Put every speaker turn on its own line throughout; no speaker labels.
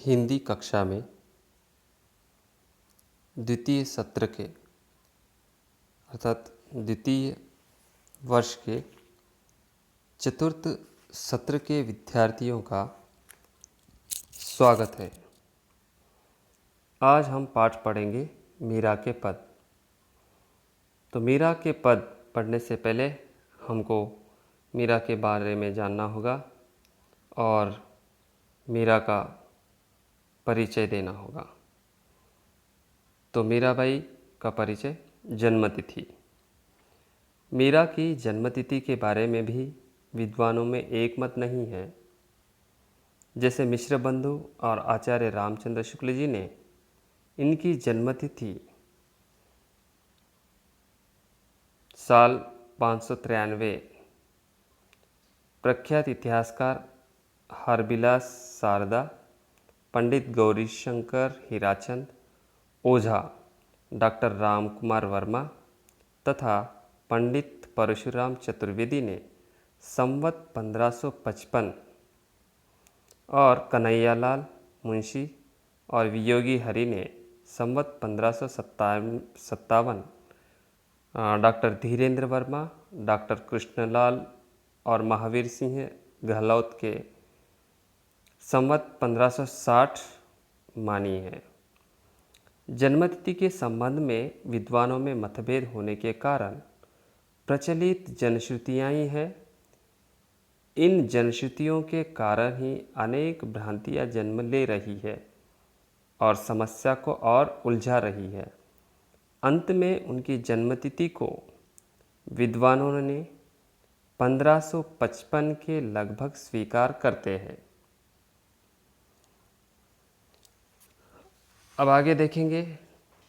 हिंदी कक्षा में द्वितीय सत्र के अर्थात द्वितीय वर्ष के चतुर्थ सत्र के विद्यार्थियों का स्वागत है। आज हम पाठ पढ़ेंगे मीरा के पद। तो मीरा के पद पढ़ने से पहले हमको मीरा के बारे में जानना होगा और मीरा का परिचय देना होगा। तो मीराबाई का परिचय। जन्मतिथि। मीरा की जन्मतिथि के बारे में भी विद्वानों में एक मत नहीं है। जैसे मिश्र बंधु और आचार्य रामचंद्र शुक्ल जी ने इनकी जन्मतिथि साल 593 प्रख्यात इतिहासकार हरबिलास शारदा, पंडित गौरीशंकर हीराचंद ओझा, डॉक्टर रामकुमार वर्मा तथा पंडित परशुराम चतुर्वेदी ने संवत 1555 और कन्हैयालाल मुंशी और वियोगी हरि ने संवत 1557 डॉक्टर धीरेन्द्र वर्मा, डॉक्टर कृष्णलाल और महावीर सिंह गहलोत के संवत 1560 मानी है। जन्मतिथि के संबंध में विद्वानों में मतभेद होने के कारण प्रचलित जनश्रुतियाँ ही हैं। इन जनश्रुतियों के कारण ही अनेक भ्रांतियाँ जन्म ले रही है और समस्या को और उलझा रही है। अंत में उनकी जन्मतिथि को विद्वानों ने 1555 के लगभग स्वीकार करते हैं। अब आगे देखेंगे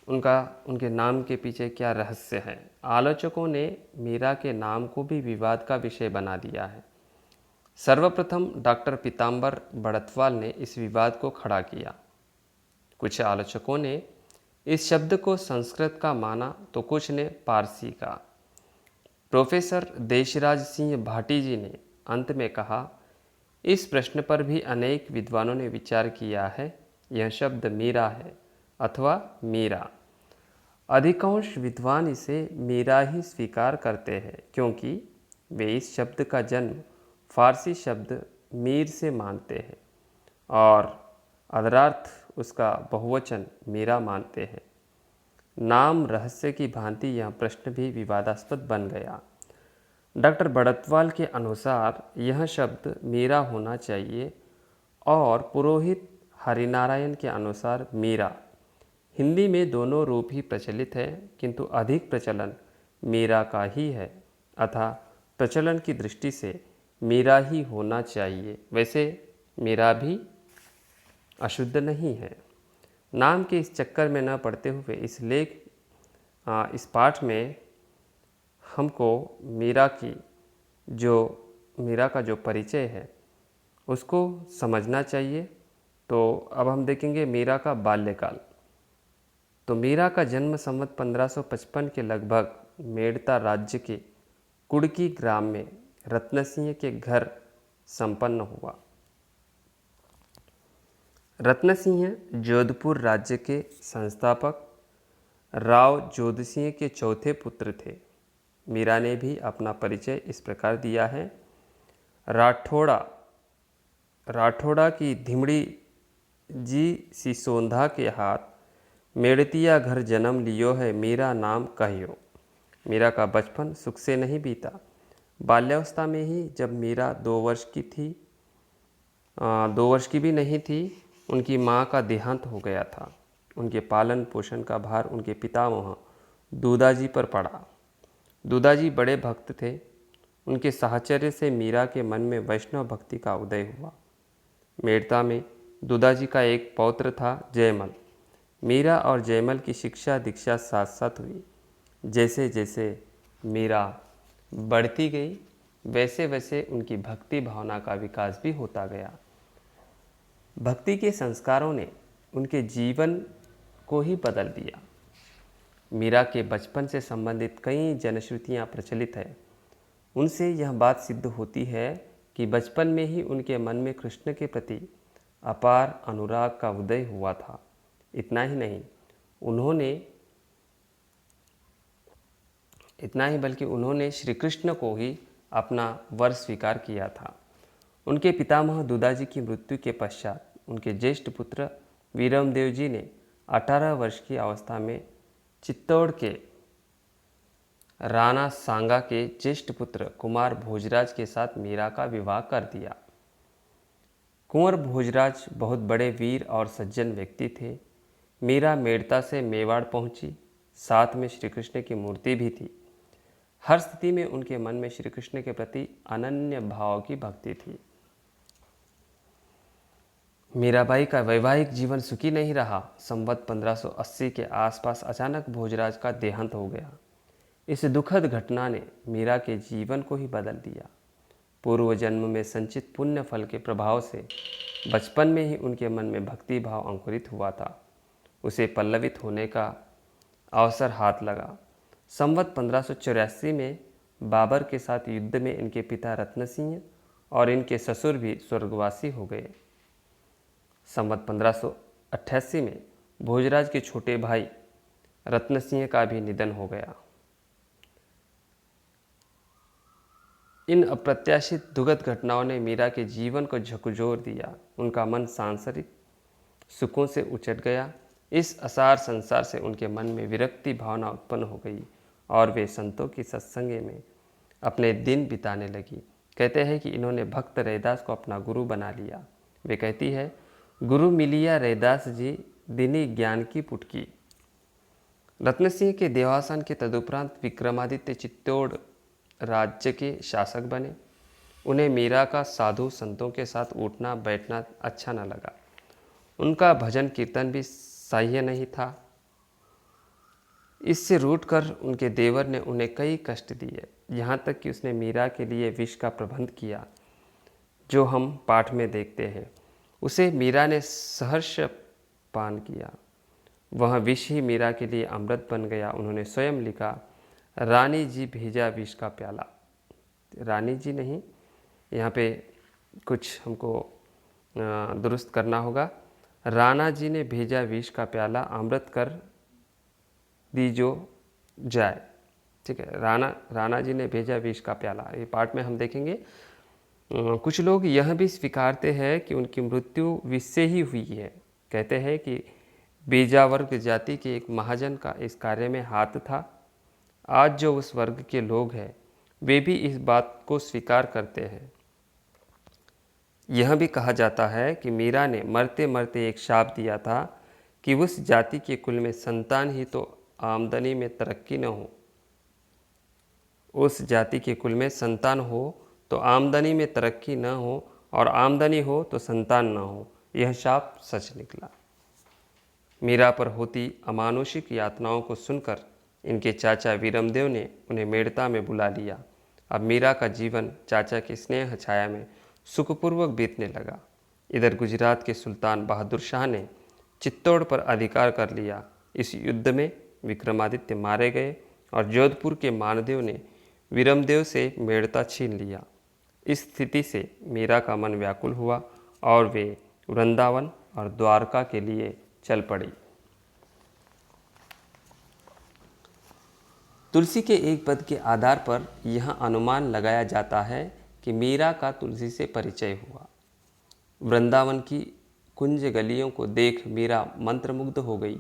उनके नाम के पीछे क्या रहस्य है। आलोचकों ने मीरा के नाम को भी विवाद का विषय बना दिया है। सर्वप्रथम डॉक्टर पीताम्बर बड़तवाल ने इस विवाद को खड़ा किया। कुछ आलोचकों ने इस शब्द को संस्कृत का माना तो कुछ ने पारसी का। प्रोफेसर देशराज सिंह भाटी जी ने अंत में कहा, इस प्रश्न पर भी अनेक विद्वानों ने विचार किया है। यह शब्द मीरा है अथवा मीरा। अधिकांश विद्वान इसे मीरा ही स्वीकार करते हैं क्योंकि वे इस शब्द का जन्म फारसी शब्द मीर से मानते हैं और अदरार्थ उसका बहुवचन मीरा मानते हैं। नाम रहस्य की भांति यह प्रश्न भी विवादास्पद बन गया। डॉक्टर बड़तवाल के अनुसार यह शब्द मीरा होना चाहिए और पुरोहित हरिनारायण के अनुसार मीरा। हिंदी में दोनों रूप ही प्रचलित है किंतु अधिक प्रचलन मीरा का ही है, अतः प्रचलन की दृष्टि से मीरा ही होना चाहिए। वैसे मीरा भी अशुद्ध नहीं है। नाम के इस चक्कर में न पड़ते हुए इस पाठ में हमको मीरा का जो परिचय है उसको समझना चाहिए। तो अब हम देखेंगे मीरा का बाल्यकाल। तो मीरा का जन्म संवत 1555 के लगभग मेड़ता राज्य के कुड़की ग्राम में रत्न सिंह के घर संपन्न हुआ। रत्न सिंह जोधपुर राज्य के संस्थापक राव जोध सिंह के चौथे पुत्र थे। मीरा ने भी अपना परिचय इस प्रकार दिया है। राठौड़ा की धिमड़ी जी सिसोंधा के हाथ मेड़तिया घर जन्म लियो है, मीरा नाम कहियो। मीरा का बचपन सुख से नहीं बीता। बाल्यावस्था में ही जब मीरा 2 वर्ष की भी नहीं थी, उनकी माँ का देहांत हो गया था। उनके पालन पोषण का भार उनके पितामह दूदाजी पर पड़ा। दूदाजी बड़े भक्त थे। उनके साहचर्य से मीरा के मन में वैष्णव भक्ति का उदय हुआ। मेड़ता में दूदाजी का एक पौत्र था, जयमल। मीरा और जयमल की शिक्षा दीक्षा साथ साथ हुई। जैसे जैसे मीरा बढ़ती गई वैसे वैसे उनकी भक्ति भावना का विकास भी होता गया। भक्ति के संस्कारों ने उनके जीवन को ही बदल दिया। मीरा के बचपन से संबंधित कई जनश्रुतियाँ प्रचलित हैं। उनसे यह बात सिद्ध होती है कि बचपन में ही उनके मन में कृष्ण के प्रति अपार अनुराग का उदय हुआ था। इतना ही नहीं, बल्कि उन्होंने श्री कृष्ण को ही अपना वर स्वीकार किया था। उनके पितामह दुदाजी की मृत्यु के पश्चात उनके ज्येष्ठ पुत्र वीरमदेव जी ने 18 वर्ष की अवस्था में चित्तौड़ के राणा सांगा के ज्येष्ठ पुत्र कुमार भोजराज के साथ मीरा का विवाह कर दिया। कुंवर भोजराज बहुत बड़े वीर और सज्जन व्यक्ति थे। मीरा मेड़ता से मेवाड़ पहुंची। साथ में श्री कृष्ण की मूर्ति भी थी। हर स्थिति में उनके मन में श्री कृष्ण के प्रति अनन्य भाव की भक्ति थी। मीराबाई का वैवाहिक जीवन सुखी नहीं रहा। संवत 1580 के आसपास अचानक भोजराज का देहांत हो गया। इस दुखद घटना ने मीरा के जीवन को ही बदल दिया। पूर्व जन्म में संचित पुण्य फल के प्रभाव से बचपन में ही उनके मन में भक्ति भाव अंकुरित हुआ था। उसे पल्लवित होने का अवसर हाथ लगा। संवत 1584 में बाबर के साथ युद्ध में इनके पिता रत्न सिंह और इनके ससुर भी स्वर्गवासी हो गए। संवत 1588 में भोजराज के छोटे भाई रत्न सिंह का भी निधन हो गया। इन अप्रत्याशित दुखद घटनाओं ने मीरा के जीवन को झकझोर दिया। उनका मन सांसारिक सुखों से उचट गया। इस असार संसार से उनके मन में विरक्ति भावना उत्पन्न हो गई और वे संतों की सत्संग में अपने दिन बिताने लगी। कहते हैं कि इन्होंने भक्त रैदास को अपना गुरु बना लिया। वे कहती है, गुरु मिलिया रैदास जी दिनी ज्ञान की पुटकी। रत्न सिंह के देहावसान के तदुपरांत विक्रमादित्य चित्तौड़ राज्य के शासक बने। उन्हें मीरा का साधु संतों के साथ उठना बैठना अच्छा न लगा। उनका भजन कीर्तन भी सह्य नहीं था। इससे रूठकर उनके देवर ने उन्हें कई कष्ट दिए। यहाँ तक कि उसने मीरा के लिए विष का प्रबंध किया, जो हम पाठ में देखते हैं। उसे मीरा ने सहर्ष पान किया। वह विष ही मीरा के लिए अमृत बन गया। उन्होंने स्वयं लिखा, रानी जी भेजा विष का प्याला। रानी जी नहीं, यहाँ पे कुछ हमको दुरुस्त करना होगा। राणा जी ने भेजा विष का प्याला, अमृत कर दीजो जाए। ठीक है, राणा जी ने भेजा विष का प्याला, ये पाठ में हम देखेंगे। कुछ लोग यह भी स्वीकारते हैं कि उनकी मृत्यु विष से ही हुई है। कहते हैं कि बीजावर्ग जाति के एक महाजन का इस कार्य में हाथ था। आज जो उस वर्ग के लोग हैं वे भी इस बात को स्वीकार करते हैं। यह भी कहा जाता है कि मीरा ने मरते मरते एक शाप दिया था कि उस जाति के कुल में संतान ही तो आमदनी में तरक्की न हो। उस जाति के कुल में संतान हो तो आमदनी में तरक्की न हो, और आमदनी हो तो संतान न हो। यह शाप सच निकला। मीरा पर होती अमानुषिक यातनाओं को सुनकर इनके चाचा वीरमदेव ने उन्हें मेड़ता में बुला लिया। अब मीरा का जीवन चाचा की स्नेह छाया में सुखपूर्वक बीतने लगा। इधर गुजरात के सुल्तान बहादुर शाह ने चित्तौड़ पर अधिकार कर लिया। इस युद्ध में विक्रमादित्य मारे गए और जोधपुर के मानदेव ने वीरमदेव से मेड़ता छीन लिया। इस स्थिति से मीरा का मन व्याकुल हुआ और वे वृंदावन और द्वारका के लिए चल पड़ी। तुलसी के एक पद के आधार पर यह अनुमान लगाया जाता है कि मीरा का तुलसी से परिचय हुआ। वृंदावन की कुंज गलियों को देख मीरा मंत्रमुग्ध हो गई।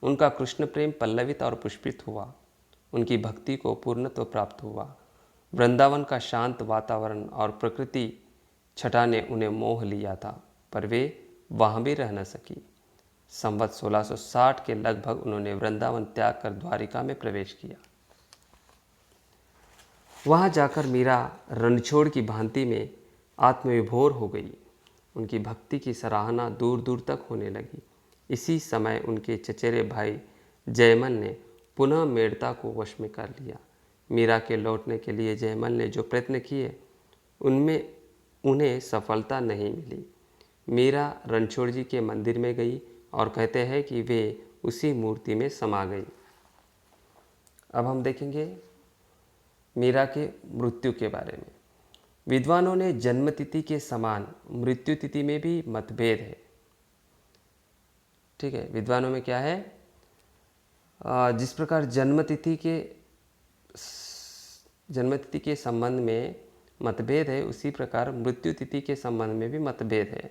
उनका कृष्ण प्रेम पल्लवित और पुष्पित हुआ। उनकी भक्ति को पूर्णत्व प्राप्त हुआ। वृंदावन का शांत वातावरण और प्रकृति छटा ने उन्हें मोह लिया था, पर वे वहाँ भी रह न सकी। संवत 1660 के लगभग उन्होंने वृंदावन त्याग कर द्वारिका में प्रवेश किया। वहाँ जाकर मीरा रणछोड़ की भांति में आत्मविभोर हो गई। उनकी भक्ति की सराहना दूर दूर तक होने लगी। इसी समय उनके चचेरे भाई जयमल ने पुनः मेड़ता को वश में कर लिया। मीरा के लौटने के लिए जयमल ने जो प्रयत्न किए उनमें उन्हें सफलता नहीं मिली। मीरा रणछोड़ जी के मंदिर में गई और कहते हैं कि वे उसी मूर्ति में समा गई। अब हम देखेंगे मीरा के मृत्यु के बारे में। विद्वानों ने जन्म तिथि के समान मृत्यु तिथि में भी मतभेद है। ठीक है, विद्वानों में क्या है, जिस प्रकार जन्म तिथि के संबंध में मतभेद है, उसी प्रकार मृत्यु तिथि के संबंध में भी मतभेद है।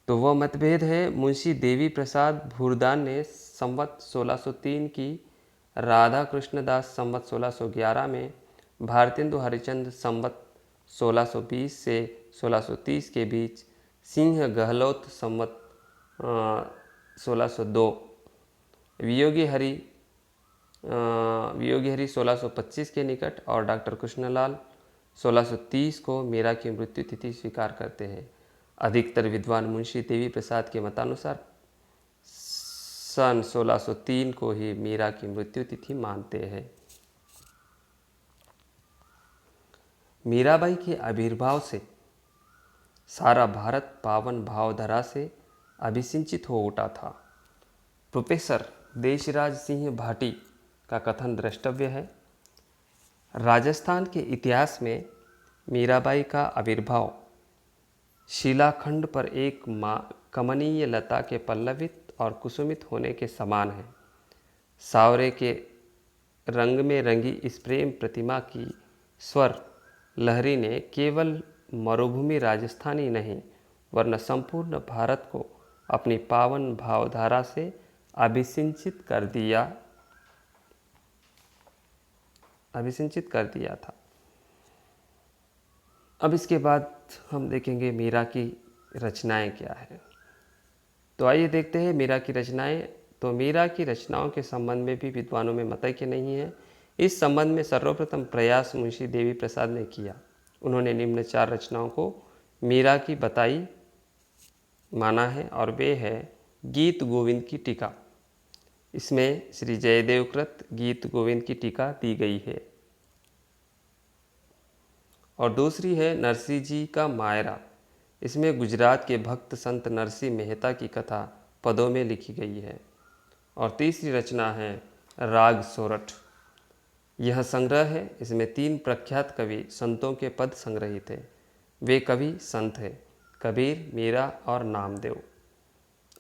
तो वह मतभेद है, मुंशी देवी प्रसाद भूरदान ने संवत 1603 की, राधा कृष्णदास संवत 1611 में, भारतेंदु हरिचंद संवत 1620 से 1630 के बीच, सिंह गहलोत संवत 1602, वियोगी हरि 1625 के निकट और डॉक्टर कृष्णलाल 1630 को मीरा की मृत्यु तिथि स्वीकार करते हैं। अधिकतर विद्वान मुंशी देवी प्रसाद के मतानुसार सन 1603 को ही मीरा की मृत्यु तिथि मानते हैं। मीराबाई के आविर्भाव से सारा भारत पावन भावधारा से अभिसिंचित हो उठा था। प्रोफेसर देशराज सिंह भाटी का कथन द्रष्टव्य है। राजस्थान के इतिहास में मीराबाई का आविर्भाव शिलाखंड पर एक कमनीय लता के पल्लवित और कुसुमित होने के समान है। सावरे के रंग में रंगी इस प्रेम प्रतिमा की स्वर लहरी ने केवल मरुभूमि राजस्थानी नहीं वरन संपूर्ण भारत को अपनी पावन भावधारा से अभिसिंचित कर दिया था। अब इसके बाद हम देखेंगे मीरा की रचनाएं क्या है। तो आइए देखते हैं मीरा की रचनाएं। तो मीरा की रचनाओं के संबंध में भी विद्वानों में मतैक्य नहीं है। इस संबंध में सर्वप्रथम प्रयास मुंशी देवी प्रसाद ने किया। उन्होंने निम्न 4 रचनाओं को मीरा की बताई माना है और वे है गीत गोविंद की टीका। इसमें श्री जयदेव कृत गीत गोविंद की टीका दी गई है। और दूसरी है नरसिंह जी का मायरा। इसमें गुजरात के भक्त संत नरसिंह मेहता की कथा पदों में लिखी गई है। और तीसरी रचना है राग सोरठ। यह संग्रह है, इसमें 3 प्रख्यात कवि संतों के पद संग्रहित हैं। वे कवि संत हैं कबीर, मीरा और नामदेव।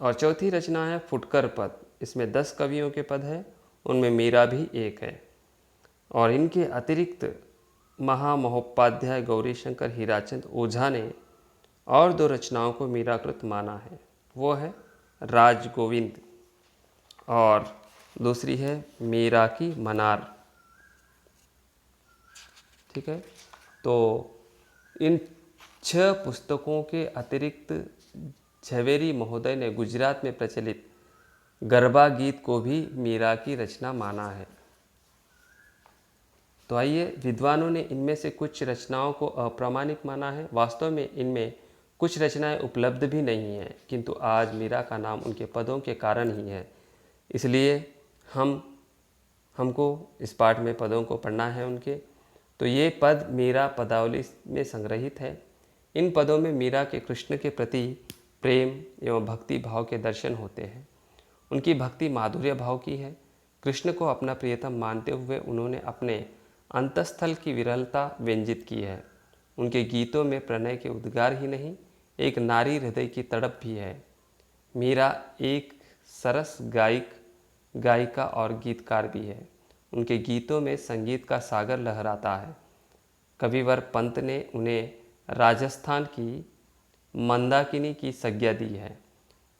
और चौथी रचना है फुटकर पद। इसमें 10 कवियों के पद हैं, उनमें मीरा भी एक है। और इनके अतिरिक्त महामहोपाध्याय गौरीशंकर हीराचंद ओझा ने और 2 रचनाओं को मीराकृत माना है। वो है राज गोविंद और दूसरी है मीरा की मनार। ठीक है, तो इन 6 पुस्तकों के अतिरिक्त झवेरी महोदय ने गुजरात में प्रचलित गरबा गीत को भी मीरा की रचना माना है। तो आइए, विद्वानों ने इनमें से कुछ रचनाओं को अप्रामाणिक माना है। वास्तव में इनमें कुछ रचनाएं उपलब्ध भी नहीं हैं, किंतु आज मीरा का नाम उनके पदों के कारण ही है। इसलिए हमको इस पाठ में पदों को पढ़ना है उनके। तो ये पद मीरा पदावली में संग्रहित है। इन पदों में मीरा के कृष्ण के प्रति प्रेम एवं भक्ति भाव के दर्शन होते हैं। उनकी भक्ति माधुर्य भाव की है। कृष्ण को अपना प्रियतम मानते हुए उन्होंने अपने अंतस्थल की विरलता व्यंजित की है। उनके गीतों में प्रणय के उद्गार ही नहीं, एक नारी हृदय की तड़प भी है। मीरा एक सरस गायिका और गीतकार भी है। उनके गीतों में संगीत का सागर लहराता है। कविवर पंत ने उन्हें राजस्थान की मंदाकिनी की संज्ञा दी है।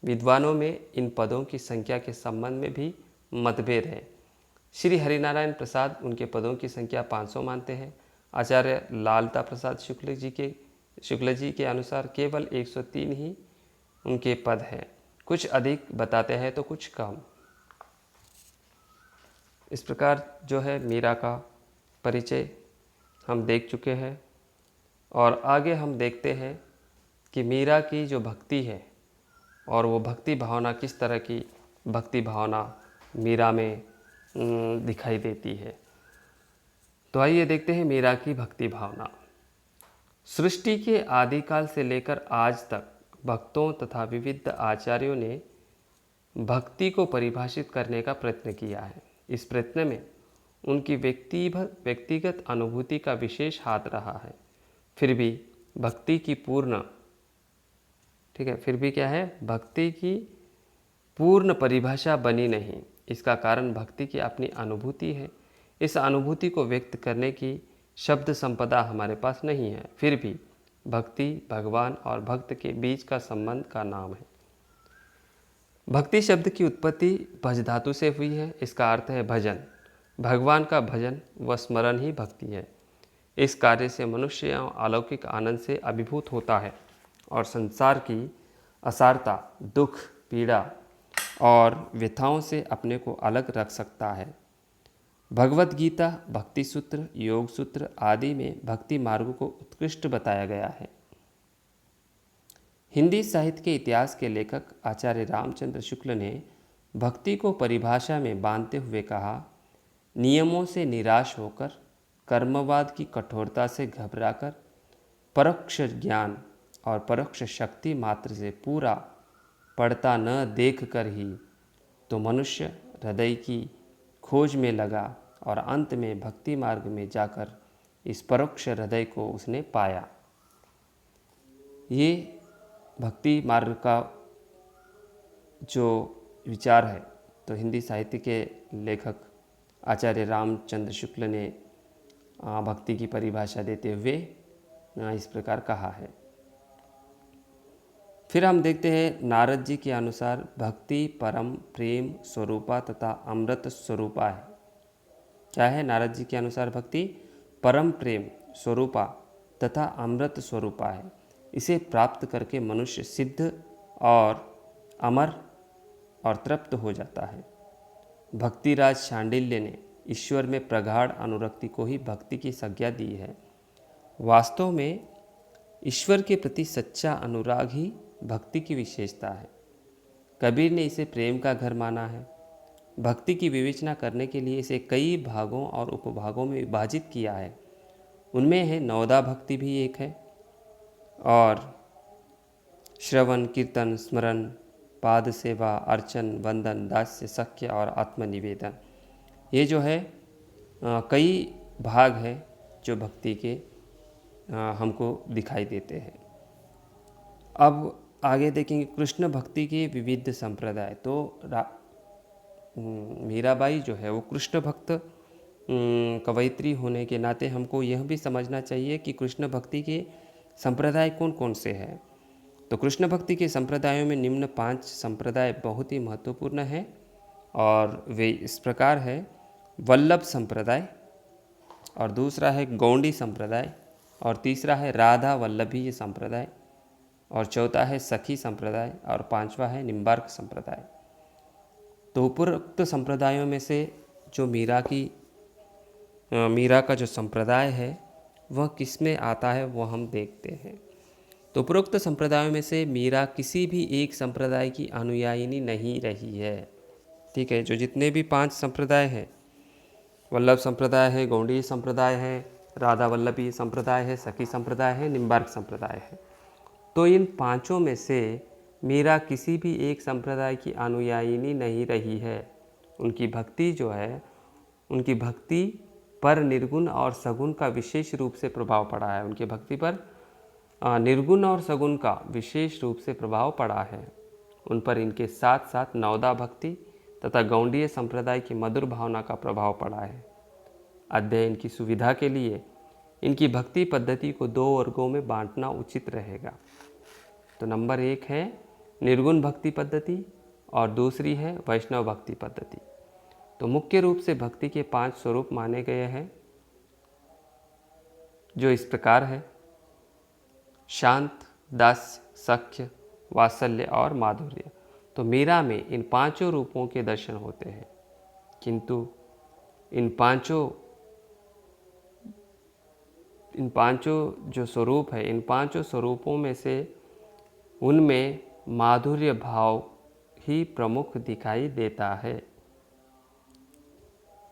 विद्वानों में इन पदों की संख्या के संबंध में भी मतभेद है। श्री हरिनारायण प्रसाद उनके पदों की संख्या 500 मानते हैं। आचार्य लालता प्रसाद शुक्ल जी के अनुसार केवल 103 ही उनके पद हैं। कुछ अधिक बताते हैं तो कुछ कम। इस प्रकार जो है मीरा का परिचय हम देख चुके हैं। और आगे हम देखते हैं कि मीरा की जो भक्ति है और वो भक्ति भावना किस तरह की भक्ति भावना मीरा में दिखाई देती है। तो आइए देखते हैं मीरा की भक्ति भावना। सृष्टि के आदिकाल से लेकर आज तक भक्तों तथा विविध आचार्यों ने भक्ति को परिभाषित करने का प्रयत्न किया है। इस प्रयत्न में उनकी व्यक्तिगत अनुभूति का विशेष हाथ रहा है। फिर भी भक्ति की पूर्ण, ठीक है, फिर भी क्या है, भक्ति की पूर्ण परिभाषा बनी नहीं। इसका कारण भक्ति की अपनी अनुभूति है। इस अनुभूति को व्यक्त करने की शब्द संपदा हमारे पास नहीं है। फिर भी भक्ति भगवान और भक्त के बीच का संबंध का नाम है। भक्ति शब्द की उत्पत्ति भज धातु से हुई है। इसका अर्थ है भजन। भगवान का भजन व स्मरण ही भक्ति है। इस कार्य से मनुष्य अलौकिक आनंद से अभिभूत होता है और संसार की असारता, दुख, पीड़ा और व्यथाओं से अपने को अलग रख सकता है। भगवत गीता, भक्ति सूत्र, योग सूत्र आदि में भक्ति मार्ग को उत्कृष्ट बताया गया है। हिंदी साहित्य के इतिहास के लेखक आचार्य रामचंद्र शुक्ल ने भक्ति को परिभाषा में बांधते हुए कहा, नियमों से निराश होकर, कर्मवाद की कठोरता से घबराकर, परोक्ष ज्ञान और परोक्ष शक्ति मात्र से पूरा पड़ता न देख कर ही तो मनुष्य हृदय की खोज में लगा और अंत में भक्ति मार्ग में जाकर इस परोक्ष हृदय को उसने पाया। ये भक्ति मार्ग का जो विचार है, तो हिंदी साहित्य के लेखक आचार्य रामचंद्र शुक्ल ने भक्ति की परिभाषा देते हुए इस प्रकार कहा है। फिर हम देखते हैं नारद जी के अनुसार भक्ति परम प्रेम स्वरूपा तथा अमृत स्वरूपा है। क्या है नारद जी के अनुसार? भक्ति परम प्रेम स्वरूपा तथा अमृत स्वरूपा है। इसे प्राप्त करके मनुष्य सिद्ध और अमर और तृप्त हो जाता है। भक्तिराज शांडिल्य ने ईश्वर में प्रगाढ़ अनुरक्ति को ही भक्ति की संज्ञा दी है। वास्तव में ईश्वर के प्रति सच्चा अनुराग ही भक्ति की विशेषता है। कबीर ने इसे प्रेम का घर माना है। भक्ति की विवेचना करने के लिए इसे कई भागों और उपभागों में विभाजित किया है। उनमें है नवदा भक्ति भी एक है, और श्रवण, कीर्तन, स्मरण, पाद सेवा, अर्चन, वंदन, दास्य, सख्य और आत्मनिवेदन। ये जो है कई भाग हैं जो भक्ति के हमको दिखाई देते हैं। अब आगे देखेंगे कृष्ण भक्ति के विविध संप्रदाय। तो मीराबाई जो है वो कृष्ण भक्त कवयित्री होने के नाते हमको यह भी समझना चाहिए कि कृष्ण भक्ति के संप्रदाय कौन कौन से हैं। तो कृष्ण भक्ति के संप्रदायों में निम्न 5 संप्रदाय बहुत ही महत्वपूर्ण हैं, और वे इस प्रकार है। वल्लभ संप्रदाय, और दूसरा है गौंडी संप्रदाय, और तीसरा है राधा वल्लभीय संप्रदाय, और चौथा है सखी संप्रदाय, और पांचवा है निम्बार्क संप्रदाय। तो उपरोक्त संप्रदायों में से जो मीरा का जो संप्रदाय है वह किस में आता है वो हम देखते हैं। तो उपरोक्त संप्रदायों में से मीरा किसी भी एक संप्रदाय की अनुयायिनी नहीं रही है। ठीक है, जो जितने भी 5 संप्रदाय हैं, वल्लभ संप्रदाय है, गौंडी संप्रदाय है, राधा वल्लभी संप्रदाय है, सखी संप्रदाय है, निम्बार्क संप्रदाय है, तो इन 5 में से मीरा किसी भी एक संप्रदाय की अनुयायिनी नहीं रही है। उनकी भक्ति जो है, उनकी भक्ति पर निर्गुण और सगुण का विशेष रूप से प्रभाव पड़ा है। उनकी भक्ति पर निर्गुण और सगुण का विशेष रूप से प्रभाव पड़ा है। उन पर इनके साथ साथ नवदा भक्ति तथा गौंडीय संप्रदाय की मधुर भावना का प्रभाव पड़ा है। अध्ययन की सुविधा के लिए इनकी भक्ति पद्धति को 2 वर्गों में बांटना उचित रहेगा। तो नंबर 1 है निर्गुण भक्ति पद्धति, और दूसरी है वैष्णव भक्ति पद्धति। तो मुख्य रूप से भक्ति के 5 स्वरूप माने गए हैं, जो इस प्रकार है: शांत, दास्य, सख्य, वात्सल्य और माधुर्य। तो मीरा में इन 5 रूपों के दर्शन होते हैं, किंतु इन पांचों जो स्वरूप है, इन 5 स्वरूपों में से उनमें माधुर्य भाव ही प्रमुख दिखाई देता है।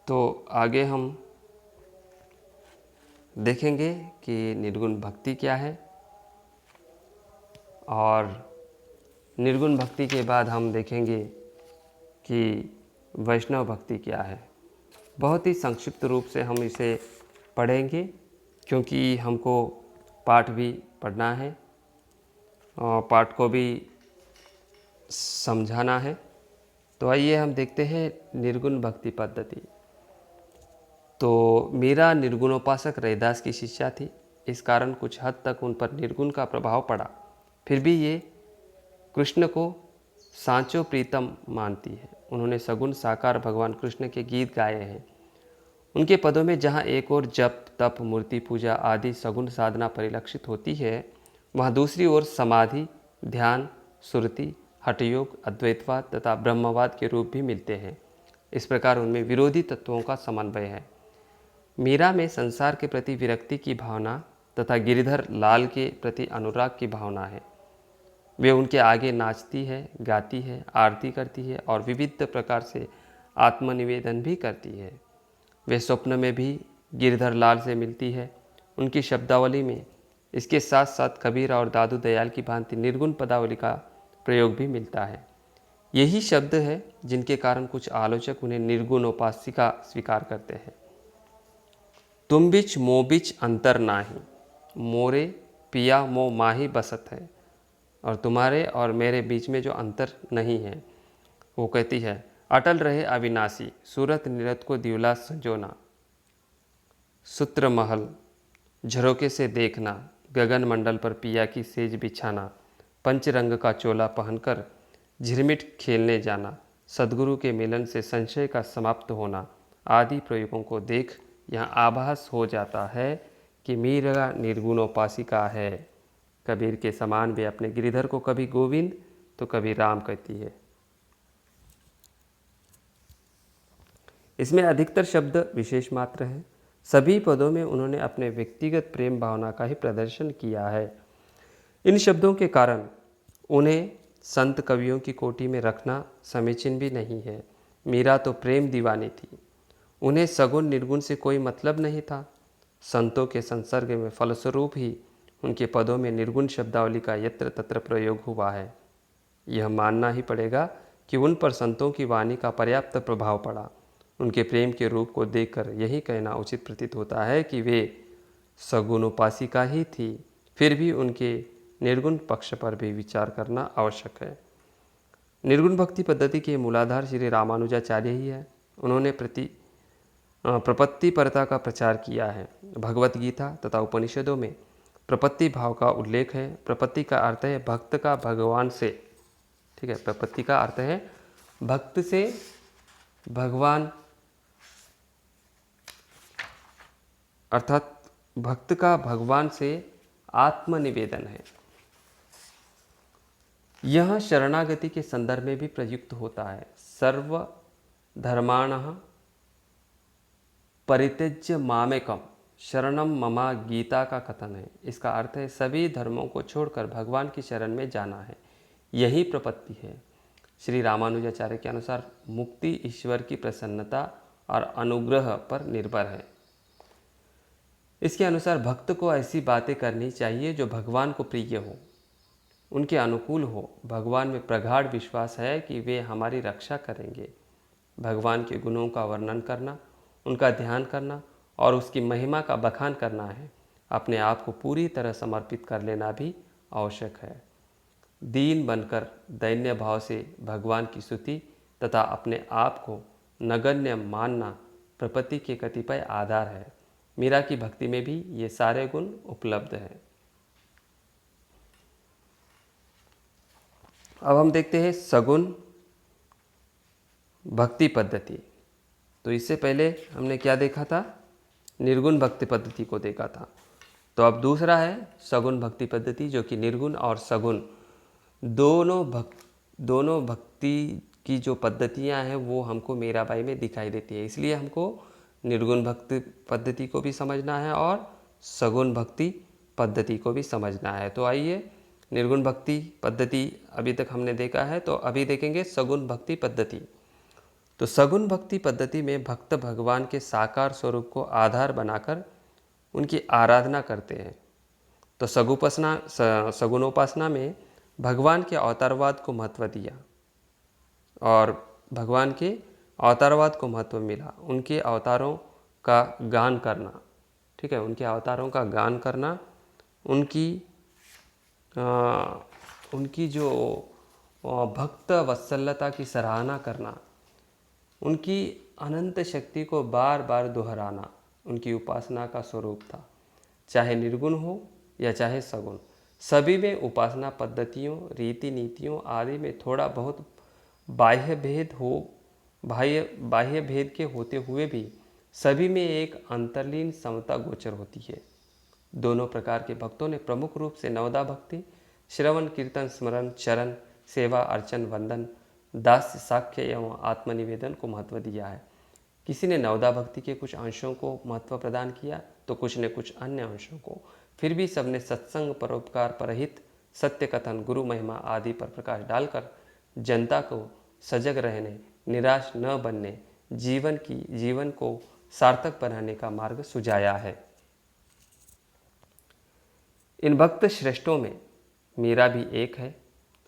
तो आगे हम देखेंगे कि निर्गुण भक्ति क्या है, और निर्गुण भक्ति के बाद हम देखेंगे कि वैष्णव भक्ति क्या है। बहुत ही संक्षिप्त रूप से हम इसे पढ़ेंगे, क्योंकि हमको पाठ भी पढ़ना है और पाठ को भी समझाना है। तो आइए हम देखते हैं निर्गुण भक्ति पद्धति। तो मीरा निर्गुणोपासक रैदास की शिष्या थी, इस कारण कुछ हद तक उन पर निर्गुण का प्रभाव पड़ा। फिर भी ये कृष्ण को सांचो प्रीतम मानती है। उन्होंने सगुण साकार भगवान कृष्ण के गीत गाए हैं। उनके पदों में जहाँ एक ओर जप, तप, मूर्ति पूजा आदि सगुण साधना परिलक्षित होती है, वहाँ दूसरी ओर समाधि, ध्यान, सुरति, हठयोग, अद्वैतवाद तथा ब्रह्मवाद के रूप भी मिलते हैं। इस प्रकार उनमें विरोधी तत्वों का समन्वय है। मीरा में संसार के प्रति विरक्ति की भावना तथा गिरिधर लाल के प्रति अनुराग की भावना है। वे उनके आगे नाचती है, गाती है, आरती करती है और विविध प्रकार से आत्मनिवेदन भी करती है। वे स्वप्न में भी गिरधर लाल से मिलती है। उनकी शब्दावली में इसके साथ साथ कबीर और दादू दयाल की भांति निर्गुण पदावली का प्रयोग भी मिलता है। यही शब्द है जिनके कारण कुछ आलोचक उन्हें निर्गुण उपासिका स्वीकार करते हैं। तुम बिच मो बिच अंतर नाही, मोरे पिया मो माही बसत है। और तुम्हारे और मेरे बीच में जो अंतर नहीं है, वो कहती है, अटल रहे अविनाशी, सूरत निरत को दिवला संजोना, सूत्र महल झरोके से देखना, गगन मंडल पर पिया की सेज बिछाना, पंचरंग का चोला पहनकर झिरमिट खेलने जाना, सदगुरु के मिलन से संशय का समाप्त होना आदि प्रयोगों को देख यहाँ आभास हो जाता है कि मीरा निर्गुणोपासिका है। कबीर के समान वे अपने गिरिधर को कभी गोविंद तो कभी राम कहती है। इसमें अधिकतर शब्द विशेष मात्र हैं। सभी पदों में उन्होंने अपने व्यक्तिगत प्रेम भावना का ही प्रदर्शन किया है। इन शब्दों के कारण उन्हें संत कवियों की कोटि में रखना समीचीन भी नहीं है। मीरा तो प्रेम दीवानी थी। उन्हें सगुण निर्गुण से कोई मतलब नहीं था। संतों के संसर्ग में फलस्वरूप ही उनके पदों में निर्गुण शब्दावली का यत्र तत्र प्रयोग हुआ है। यह मानना ही पड़ेगा कि उन पर संतों की वाणी का पर्याप्त प्रभाव पड़ा। उनके प्रेम के रूप को देखकर यही कहना उचित प्रतीत होता है कि वे सगुणोपासिका ही थी। फिर भी उनके निर्गुण पक्ष पर भी विचार करना आवश्यक है। निर्गुण भक्ति पद्धति के मूलाधार श्री रामानुजाचार्य ही है। उन्होंने प्रपत्ति परता का प्रचार किया है। भगवत गीता तथा उपनिषदों में प्रपत्ति भाव का उल्लेख है। प्रपत्ति का अर्थ है भक्त का भगवान से, ठीक है, प्रपत्ति का अर्थ है भक्त से भगवान, अर्थात भक्त का भगवान से आत्मनिवेदन है। यह शरणागति के संदर्भ में भी प्रयुक्त होता है। सर्व धर्माणः परित्यज्य मामेकम शरणम ममा गीता का कथन है। इसका अर्थ है सभी धर्मों को छोड़कर भगवान की शरण में जाना है, यही प्रपत्ति है। श्री रामानुजाचार्य के अनुसार मुक्ति ईश्वर की प्रसन्नता और अनुग्रह पर निर्भर है। इसके अनुसार भक्त को ऐसी बातें करनी चाहिए जो भगवान को प्रिय हो, उनके अनुकूल हो। भगवान में प्रगाढ़ विश्वास है कि वे हमारी रक्षा करेंगे। भगवान के गुणों का वर्णन करना, उनका ध्यान करना और उसकी महिमा का बखान करना है। अपने आप को पूरी तरह समर्पित कर लेना भी आवश्यक है। दीन बनकर दैन्य भाव से भगवान की स्तुति तथा अपने आप को नगण्य मानना प्रपत्ति के कतिपय आधार है। मीरा की भक्ति में भी ये सारे गुण उपलब्ध हैं। अब हम देखते हैं सगुण भक्ति पद्धति। तो इससे पहले हमने क्या देखा था? निर्गुण भक्ति पद्धति को देखा था। तो अब दूसरा है सगुण भक्ति पद्धति, जो कि निर्गुण और सगुण दोनों भक्ति की जो पद्धतियां हैं वो हमको मीराबाई में दिखाई देती है। इसलिए हमको निर्गुण भक्ति पद्धति को भी समझना है और सगुण भक्ति पद्धति को भी समझना है। तो आइए, निर्गुण भक्ति पद्धति अभी तक हमने देखा है, तो अभी देखेंगे सगुण भक्ति पद्धति। तो सगुण भक्ति पद्धति में भक्त भगवान के साकार स्वरूप को आधार बनाकर उनकी आराधना करते हैं। तो सगुणोपासना में भगवान के अवतारवाद को महत्व दिया और भगवान के अवतारवाद को महत्व मिला। उनके अवतारों का गान करना, ठीक है, उनके अवतारों का गान करना उनकी उनकी जो भक्त वत्सलता की सराहना करना, उनकी अनंत शक्ति को बार बार दोहराना उनकी उपासना का स्वरूप था। चाहे निर्गुण हो या चाहे सगुण, सभी में उपासना पद्धतियों, रीति नीतियों आदि में थोड़ा बहुत बाह्य भेद हो, बाह्य भेद के होते हुए भी सभी में एक अंतर्लीन समता गोचर होती है। दोनों प्रकार के भक्तों ने प्रमुख रूप से नवदा भक्ति, श्रवण कीर्तन स्मरण चरण सेवा अर्चन वंदन दास्य साख्य एवं आत्मनिवेदन को महत्व दिया है। किसी ने नवदा भक्ति के कुछ अंशों को महत्व प्रदान किया तो कुछ ने कुछ अन्य अंशों को। फिर भी सबने सत्संग, परोपकार, परहित, सत्य कथन, गुरु महिमा आदि पर प्रकाश डालकर जनता को सजग रहने, निराश न बनने, जीवन को सार्थक बनाने का मार्ग सुझाया है। इन भक्त श्रेष्ठों में मीरा भी एक है।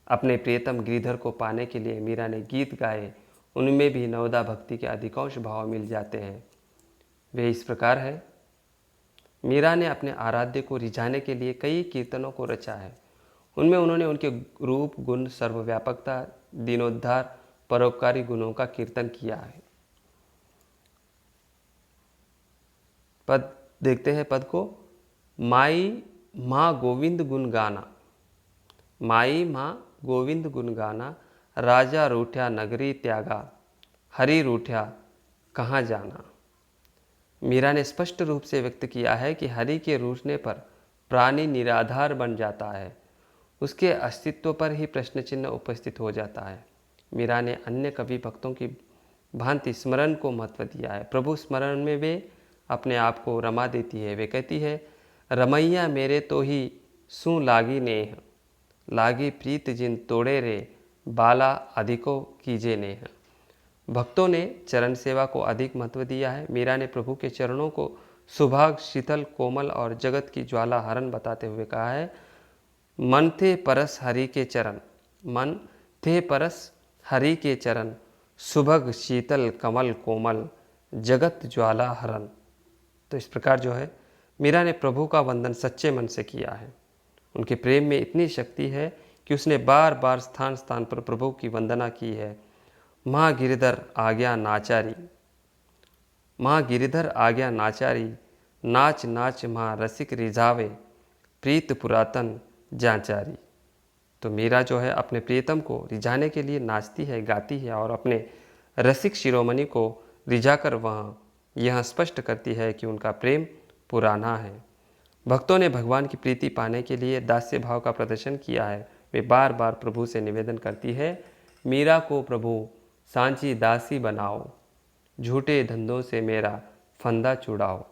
अपने प्रियतम गिरिधर को पाने के लिए मीरा ने गीत गाए, उनमें भी नवदा भक्ति के अधिकांश भाव मिल जाते हैं। वे इस प्रकार है। मीरा ने अपने आराध्य को रिझाने के लिए कई कीर्तनों को रचा है। उनमें उन्होंने उनके रूप, गुण, सर्वव्यापकता, दीनोद्धार, परोपकारी गुणों का कीर्तन किया है। पद देखते हैं पद को। माई माँ गोविंद गुण गाना, माई माँ गोविंद गुण गाना, राजा रूठा नगरी त्यागा, हरि रूठा कहाँ जाना। मीरा ने स्पष्ट रूप से व्यक्त किया है कि हरि के रूठने पर प्राणी निराधार बन जाता है, उसके अस्तित्व पर ही प्रश्न चिन्ह उपस्थित हो जाता है। मीरा ने अन्य कवि भक्तों की भांति स्मरण को महत्व दिया है। प्रभु स्मरण में वे अपने आप को रमा देती है। वे कहती है, रमैया मेरे तो ही सू लागी नेह, लागी प्रीत जिन तोड़े रे, बाला अधिको कीजे नेह। भक्तों ने चरण सेवा को अधिक महत्व दिया है। मीरा ने प्रभु के चरणों को सुभाग, शीतल, कोमल और जगत की ज्वाला हरण बताते हुए कहा है, मन थे परस हरि के चरण, मन थे परस हरि के चरण, सुभग शीतल कमल कोमल, जगत ज्वाला हरण। तो इस प्रकार जो है मीरा ने प्रभु का वंदन सच्चे मन से किया है। उनके प्रेम में इतनी शक्ति है कि उसने बार बार स्थान स्थान पर प्रभु की वंदना की है। माँ गिरधर आज्ञा नाचारी, माँ गिरधर आज्ञा नाचारी, नाच नाच माँ रसिक रिझावे, प्रीत पुरातन जांचारी। तो मीरा जो है अपने प्रियतम को रिझाने के लिए नाचती है, गाती है और अपने रसिक शिरोमणि को रिझाकर वह यह स्पष्ट करती है कि उनका प्रेम पुराना है। भक्तों ने भगवान की प्रीति पाने के लिए दास्य भाव का प्रदर्शन किया है। वे बार बार प्रभु से निवेदन करती है, मीरा को प्रभु सांची दासी बनाओ, झूठे धंधों से मेरा फंदा छुड़ाओ।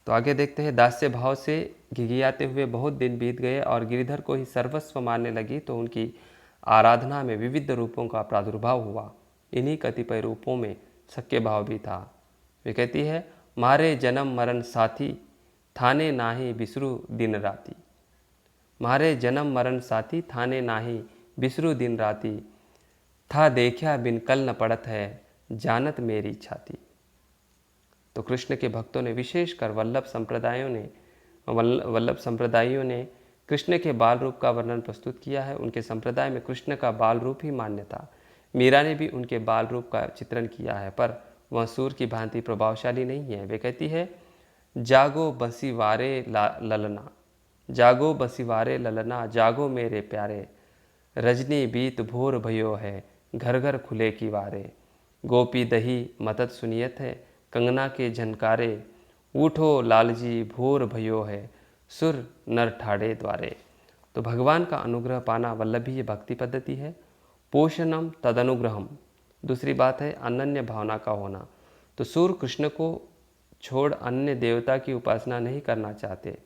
तो आगे देखते हैं, दास्य भाव से घिघियाते हुए बहुत दिन बीत गए और गिरिधर को ही सर्वस्व मानने लगी तो उनकी आराधना में विविध रूपों का प्रादुर्भाव हुआ। इन्हीं कतिपय रूपों में सख्य भाव भी था। वे कहती है, मारे जन्म मरण साथी, थाने नाही बिसरू दिन राती, मारे जन्म मरण साथी, थाने नाही बिसरू दिन राती, था देखा बिन कल न पड़त है, जानत मेरी छाती। तो कृष्ण के भक्तों ने विशेषकर वल्लभ संप्रदायों ने कृष्ण के बाल रूप का वर्णन प्रस्तुत किया है। उनके संप्रदाय में कृष्ण का बाल रूप ही मान्य था। मीरा ने भी उनके बाल रूप का चित्रण किया है, पर वह सूर की भांति प्रभावशाली नहीं है। वे कहती है, जागो बंसीवारे ललना, जागो बंसीवारे ललना, जागो मेरे प्यारे, रजनी बीत भोर भयो है, घर घर खुले की वारे, गोपी दही मतत सुनियत है, कंगना के झनकारे, उठो लालजी भोर भयो है, सुर नर ठाड़े द्वारे। तो भगवान का अनुग्रह पाना वल्लभीय भक्ति पद्धति है। पोषणम तदनुग्रहम, दूसरी बात है अनन्य भावना का होना। तो सूर कृष्ण को छोड़ अन्य देवता की उपासना नहीं करना चाहते।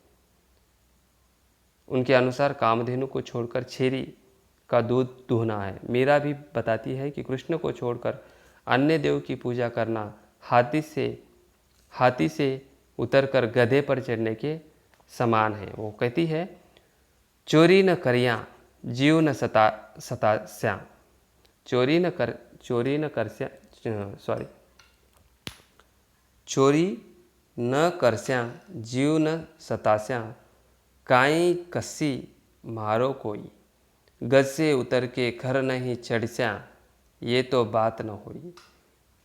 उनके अनुसार कामधेनु को छोड़कर छेरी का दूध दूहना है। मीरा भी बताती है कि कृष्ण को छोड़कर अन्य देव की पूजा करना हाथी से उतरकर गधे पर चढ़ने के समान है। वो कहती है, चोरी न करिया जीव न सतास्या, चोरी न करस्या जीव न सतास्या, काई कस्सी मारो कोई, गज से उतर के घर नहीं चढ़स्या, ये तो बात न हुई।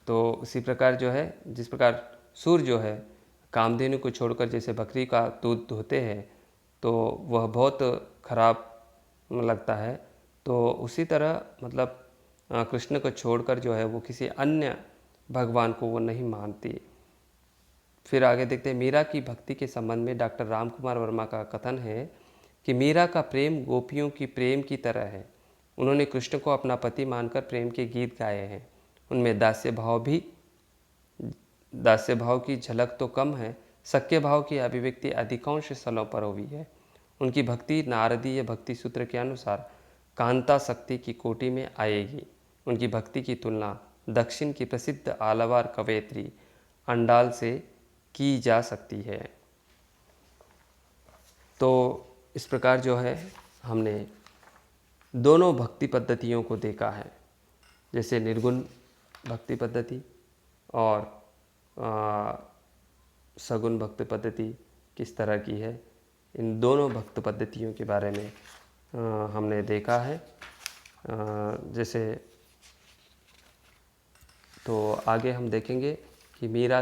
तो उसी प्रकार जो है, जिस प्रकार सूर जो है कामधेनु को छोड़कर जैसे बकरी का दूध धोते हैं तो वह बहुत खराब लगता है, तो उसी तरह मतलब कृष्ण को छोड़कर जो है वो किसी अन्य भगवान को वो नहीं मानती। फिर आगे देखते हैं, मीरा की भक्ति के संबंध में डॉक्टर राम कुमार वर्मा का कथन है कि मीरा का प्रेम गोपियों की प्रेम की तरह है। उन्होंने कृष्ण को अपना पति मानकर प्रेम के गीत गाए हैं। उनमें दास्य भाव की झलक तो कम है, सख्य भाव की अभिव्यक्ति अधिकांश स्थलों पर हुई है। उनकी भक्ति नारदीय भक्ति सूत्र के अनुसार कांता शक्ति की कोटि में आएगी। उनकी भक्ति की तुलना दक्षिण की प्रसिद्ध आलवार कवयित्री अंडाल से की जा सकती है। तो इस प्रकार जो है हमने दोनों भक्ति पद्धतियों को देखा है, जैसे निर्गुण भक्ति पद्धति और सगुण भक्ति पद्धति किस तरह की है। इन दोनों भक्त पद्धतियों के बारे में हमने देखा है। जैसे तो आगे हम देखेंगे कि मीरा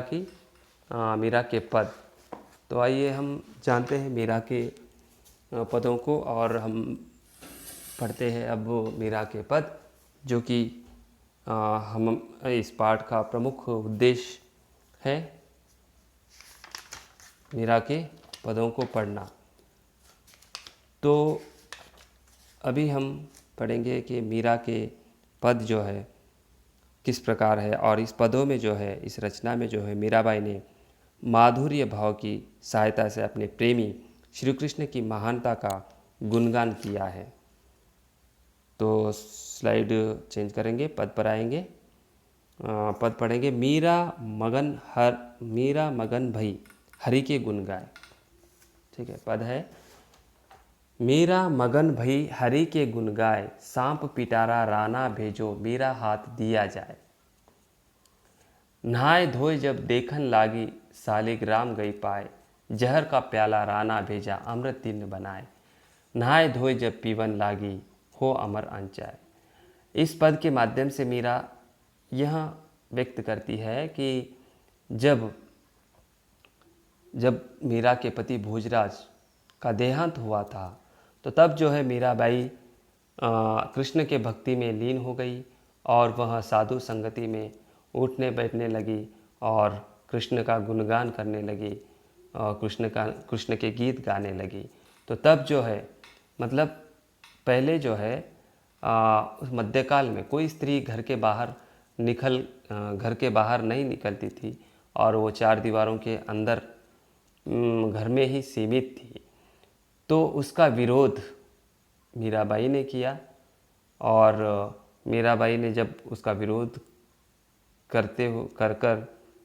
के पद। तो आइए हम जानते हैं मीरा के पदों को और हम पढ़ते हैं अब मीरा के पद, जो कि हम इस पाठ का प्रमुख उद्देश्य है, मीरा के पदों को पढ़ना। तो अभी हम पढ़ेंगे कि मीरा के पद जो है किस प्रकार है, और इस पदों में जो है, इस रचना में जो है मीराबाई ने माधुर्य भाव की सहायता से अपने प्रेमी श्री कृष्ण की महानता का गुणगान किया है। तो स्लाइड चेंज करेंगे, पद पर आएंगे। पद पढ़ेंगे, मीरा मगन भई हरि के गुण गाए। ठीक है, पद है, मीरा मगन भई हरि के गुण गाए, सांप पिटारा राना भेजो, मेरा हाथ दिया जाए। नहाए धोए जब देखन लागी, सालिग्राम गई पाए, जहर का प्याला राना भेजा, अमृत तिन्न बनाए। नहाए धोए जब पीवन लागी, हो अमर अंचाए। इस पद के माध्यम से मीरा यह व्यक्त करती है कि जब मीरा के पति भोजराज का देहांत हुआ था, तो तब जो है मीराबाई कृष्ण के भक्ति में लीन हो गई और वह साधु संगति में उठने बैठने लगी और कृष्ण का गुणगान करने लगी और कृष्ण के गीत गाने लगी। तो तब जो है मतलब पहले जो है उस मध्यकाल में कोई स्त्री घर के बाहर नहीं निकलती थी और वो चार दीवारों के अंदर घर में ही सीमित थी। तो उसका विरोध मीराबाई ने किया और मीराबाई ने जब उसका विरोध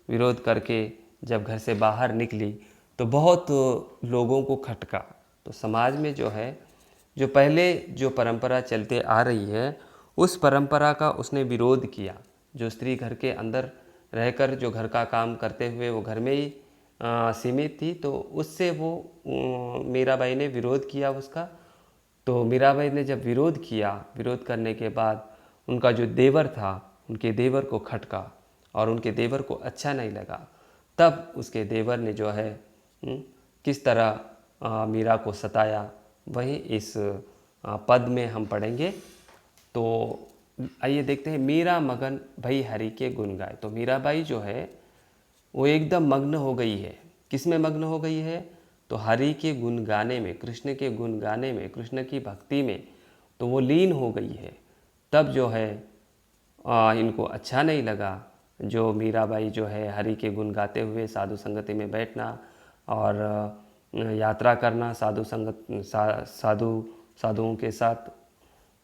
विरोध करके जब घर से बाहर निकली तो बहुत लोगों को खटका। तो समाज में जो है, जो पहले जो परंपरा चलते आ रही है, उस परंपरा का उसने विरोध किया। जो स्त्री घर के अंदर रहकर जो घर का काम करते हुए वो घर में ही सीमित थी, तो उससे वो मीराबाई ने विरोध किया उसका। तो मीराबाई ने जब विरोध किया, विरोध करने के बाद उनका जो देवर था, उनके देवर को खटका और उनके देवर को अच्छा नहीं लगा। तब उसके देवर ने जो है किस तरह मीरा को सताया, वही इस पद में हम पढ़ेंगे। तो आइए देखते हैं, मीरा मगन भई हरि के गुण गाए। तो मीराबाई जो है वो एकदम मग्न हो गई है। किस में मग्न हो गई है? तो हरि के गुण गाने में, कृष्ण के गुण गाने में, कृष्ण की भक्ति में तो वो लीन हो गई है। तब जो है इनको अच्छा नहीं लगा। जो मीराबाई जो है हरि के गुण गाते हुए साधु संगति में बैठना और यात्रा करना साधुओं के साथ,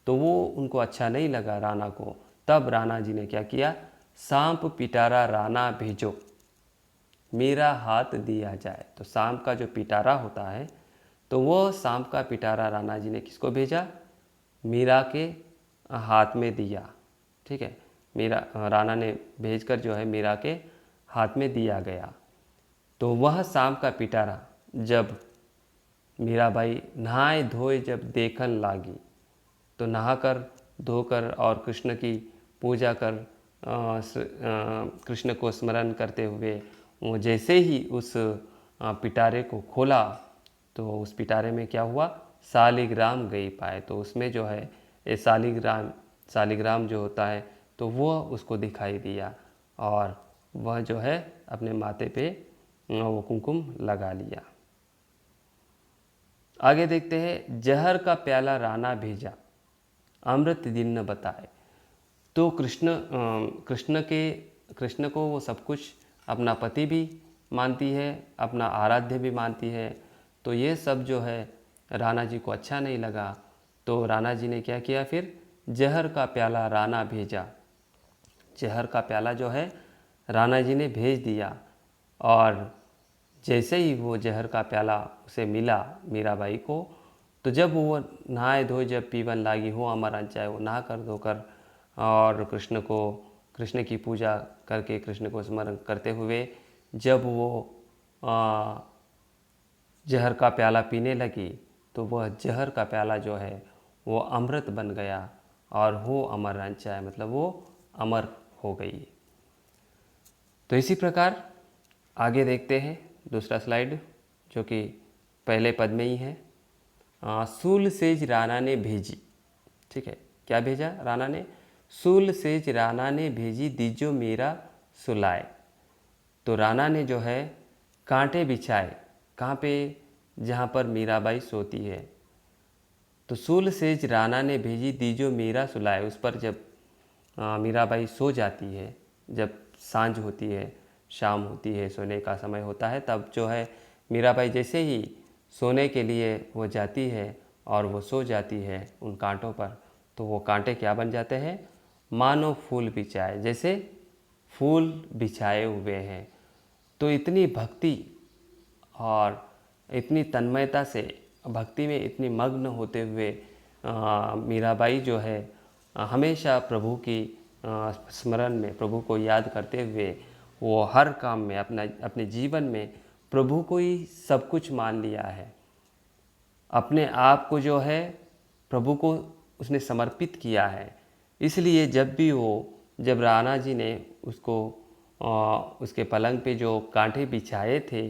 तो वो उनको अच्छा नहीं लगा राणा को। तब राणा जी ने क्या किया, सांप पिटारा राणा भेजो, मेरा हाथ दिया जाए। तो सांप का जो पिटारा होता है, तो वो सांप का पिटारा राणा जी ने किसको भेजा, मीरा के हाथ में दिया। ठीक है, राणा ने भेजकर जो है मीरा के हाथ में दिया गया। तो वह सांप का पिटारा जब मीराबाई नहाए धोए जब देखन लागी, तो नहाकर धोकर और कृष्ण की पूजा कर कृष्ण को स्मरण करते हुए वो जैसे ही उस पिटारे को खोला, तो उस पिटारे में क्या हुआ, शालिग्राम गई पाए। तो उसमें जो है ये शालिग्राम जो होता है, तो वह उसको दिखाई दिया और वह जो है अपने माथे पे वो कुमकुम लगा लिया। आगे देखते हैं, जहर का प्याला राना भेजा, अमृत दिन न बताए। तो कृष्ण को वो सब कुछ अपना पति भी मानती है, अपना आराध्य भी मानती है। तो ये सब जो है राणा जी को अच्छा नहीं लगा। तो राणा जी ने क्या किया, फिर जहर का प्याला राणा भेजा। जहर का प्याला जो है राणा जी ने भेज दिया, और जैसे ही वो जहर का प्याला उसे मिला मीराबाई को, तो जब वो नहाए धोए जब पीवन लागी हो अमर अंचाए, वो नहा कर धोकर और कृष्ण की पूजा करके कृष्ण को स्मरण करते हुए जब वो जहर का प्याला पीने लगी, तो वह जहर का प्याला जो है वो अमृत बन गया और हो अमर अंचाए, मतलब वो अमर हो गई। तो इसी प्रकार आगे देखते हैं दूसरा स्लाइड, जो कि पहले पद में ही है। सूल सेज राणा ने भेजी, ठीक है, क्या भेजा राणा ने, सूल सेज राणा ने भेजी, दीजो मेरा सुलाए। तो राणा ने जो है कांटे बिछाए, कहाँ पे, जहाँ पर मीराबाई सोती है। तो सूल सेज राणा ने भेजी, दीजो मेरा सुलाए। उस पर जब मीराबाई सो जाती है, जब सांझ होती है, शाम होती है, सोने का समय होता है, तब जो है मीराबाई जैसे ही सोने के लिए वो जाती है और वो सो जाती है उन कांटों पर, तो वो कांटे क्या बन जाते हैं, मानो फूल बिछाए, जैसे फूल बिछाए हुए हैं। तो इतनी भक्ति और इतनी तन्मयता से, भक्ति में इतनी मग्न होते हुए मीराबाई जो है हमेशा प्रभु की स्मरण में, प्रभु को याद करते हुए वो हर काम में अपने जीवन में प्रभु को ही सब कुछ मान लिया है। अपने आप को जो है प्रभु को उसने समर्पित किया है। इसलिए जब राणा जी ने उसको उसके पलंग पे जो कांटे बिछाए थे,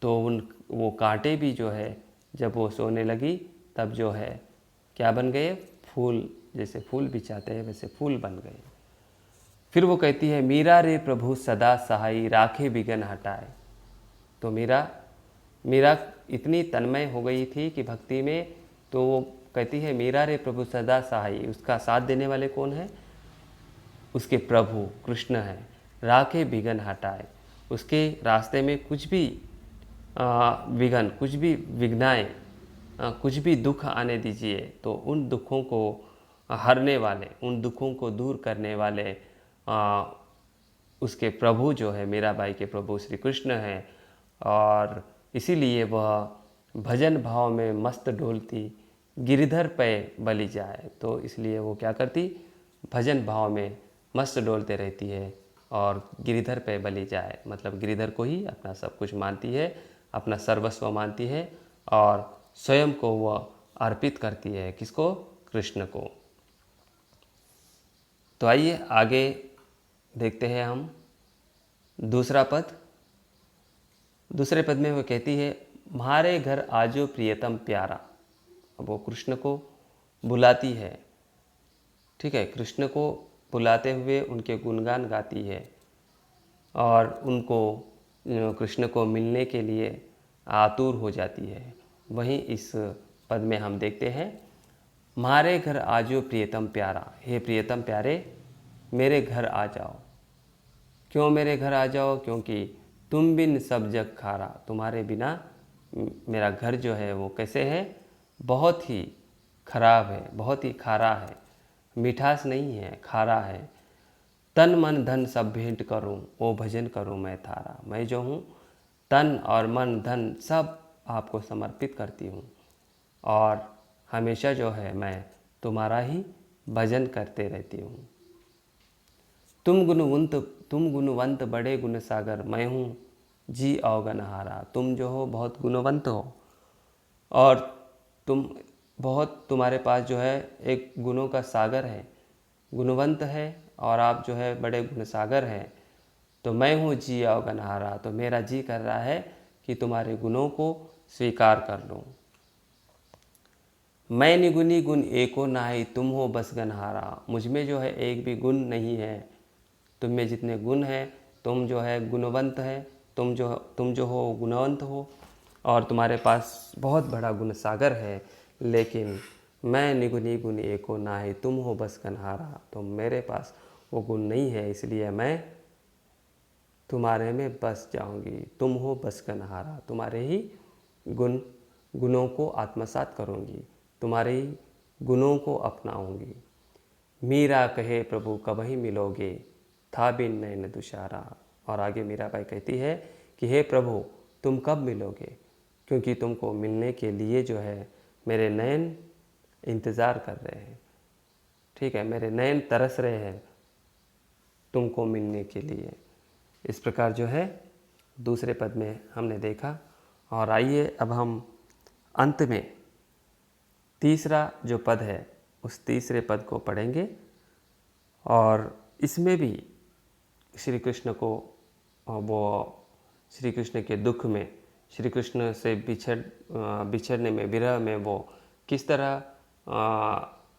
तो वो कांटे भी जो है जब वो सोने लगी, तब जो है क्या बन गए, फूल, जैसे फूल बिछाते हैं वैसे फूल बन गए। फिर वो कहती है, मीरा रे प्रभु सदा सहाई, राखे बिघन हटाए। तो मीरा इतनी तन्मय हो गई थी कि भक्ति में, तो वो कहती है, मीरा रे प्रभु सदा सहाई। उसका साथ देने वाले कौन है, उसके प्रभु कृष्ण है। राखे बिघन हटाए, उसके रास्ते में कुछ भी विघन, कुछ भी विघ्नाएँ, कुछ भी दुख आने दीजिए, तो उन दुखों को हरने वाले, उन दुखों को दूर करने वाले उसके प्रभु जो है, मीराबाई के प्रभु श्री कृष्ण हैं। और इसीलिए वह भजन भाव में मस्त डोलती, गिरधर पे बलि जाए। तो इसलिए वो क्या करती, भजन भाव में मस्त डोलते रहती है और गिरधर पे बलि जाए, मतलब गिरधर को ही अपना सब कुछ मानती है, अपना सर्वस्व मानती है और स्वयं को वह अर्पित करती है, किसको, कृष्ण को। तो आइए आगे देखते हैं हम दूसरा पद। दूसरे पद में वो कहती है, म्हारे घर आजो प्रियतम प्यारा। अब वो कृष्ण को बुलाती है, ठीक है, कृष्ण को बुलाते हुए उनके गुणगान गाती है और उनको, कृष्ण को मिलने के लिए आतुर हो जाती है। वहीं इस पद में हम देखते हैं, म्हारे घर आजो प्रियतम प्यारा, हे प्रियतम प्यारे मेरे घर आ जाओ। क्यों मेरे घर आ जाओ, क्योंकि तुम बिन सब जग खारा, तुम्हारे बिना मेरा घर जो है वो कैसे है, बहुत ही खराब है, बहुत ही खारा है, मिठास नहीं है, खारा है। तन मन धन सब भेंट करूं, ओ भजन करूं मैं थारा। मैं जो हूँ तन और मन धन सब आपको समर्पित करती हूँ और हमेशा जो है मैं तुम्हारा ही भजन करते रहती हूँ। तुम गुणवंत बड़े गुण सागर, मैं हूँ जी अवगनहारा। तुम जो हो बहुत गुणवंत हो और तुम्हारे पास जो है एक गुणों का सागर है, गुणवंत है, और आप जो है बड़े गुण सागर हैं। तो मैं हूँ जी अवगनहारा, तो मेरा जी कर रहा है कि तुम्हारे गुणों को स्वीकार कर लूँ। मैं निगुनी गुण एको नाहि, तुम हो बस गनहारा। मुझ में जो है एक भी गुण नहीं है, तुम में जितने गुण हैं, तुम जो है गुणवंत है, तुम जो हो गुणवंत हो, और तुम्हारे पास बहुत बड़ा गुण सागर है। लेकिन मैं निगुनी गुण एको नाहि, तुम हो बस गनहारा। तो मेरे पास वो गुण नहीं है, इसलिए मैं तुम्हारे में बस जाऊंगी। तुम हो बस गनहारा, तुम्हारे ही गुणों को आत्मसात करूंगी, तुम्हारे ही गुणों को अपनाऊंगी। मीरा कहे प्रभु कब ही मिलोगे, था बिन नैन दुशारा। और आगे मीराबाई कहती है कि हे प्रभु तुम कब मिलोगे, क्योंकि तुमको मिलने के लिए जो है मेरे नयन इंतज़ार कर रहे हैं। ठीक है, मेरे नयन तरस रहे हैं तुमको मिलने के लिए। इस प्रकार जो है दूसरे पद में हमने देखा। और आइए अब हम अंत में तीसरा जो पद है उस तीसरे पद को पढ़ेंगे। और इसमें भी श्री कृष्ण को वो श्री कृष्ण के दुख में, श्री कृष्ण से बिछड़ने में, विरह में वो किस तरह